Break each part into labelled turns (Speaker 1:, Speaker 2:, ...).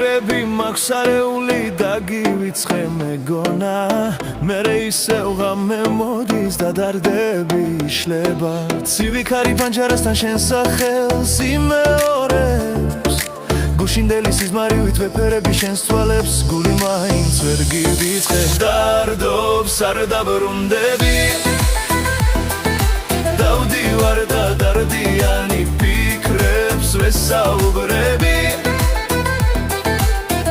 Speaker 1: ფიქრები მაქვს არეული და გივიცხე მეგონა მერე ისევ ღამე მოდის და დარდები იშლება ცივი ქარი პანჯარასთან შენ სახელს იმეორებს გუშინდელი სიზმარივით ვეფერები შენს თვალებს გული მაინც ვერ გივიცხე დარდობს არ დაბრუნდები დავდივარ და დარდიანი ფიქრებს ვესაუბრები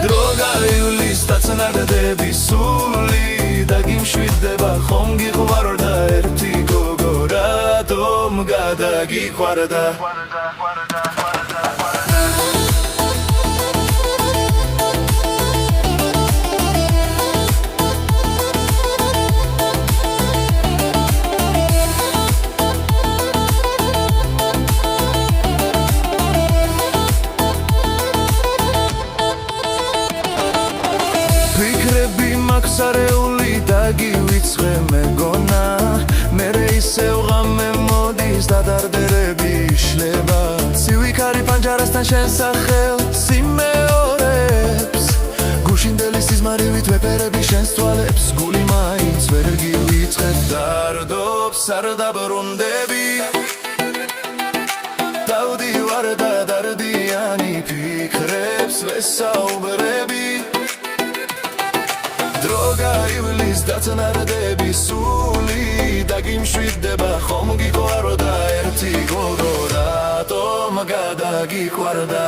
Speaker 1: დრო გაივლის დაწნარდები სული და გიმშვიდდება ხომ გიყვარო და ერთი გოგო რატომ გადაგიყვარდა ფიქრები მაქვს არეული და გივიცხე მეგონა მერე ისევ ღამე მოდის და დარდები იშლება ცივი ქარი პანჯარასთან შენ სახელს იმეორებს გუშინდელი სიზმარივით ვეფერები შენს თვალებს გული მაინც ვერ გივიცხე დარდობს არ დაბრუნდები დავდივარ და დარდიანი ფიქრებს ვესაუბრები დრო გაივლის დაწნარდები სული და გიმშვიდდება ხომ გიყვარო და ერთი გოგო რატომ გადაგიყვარდა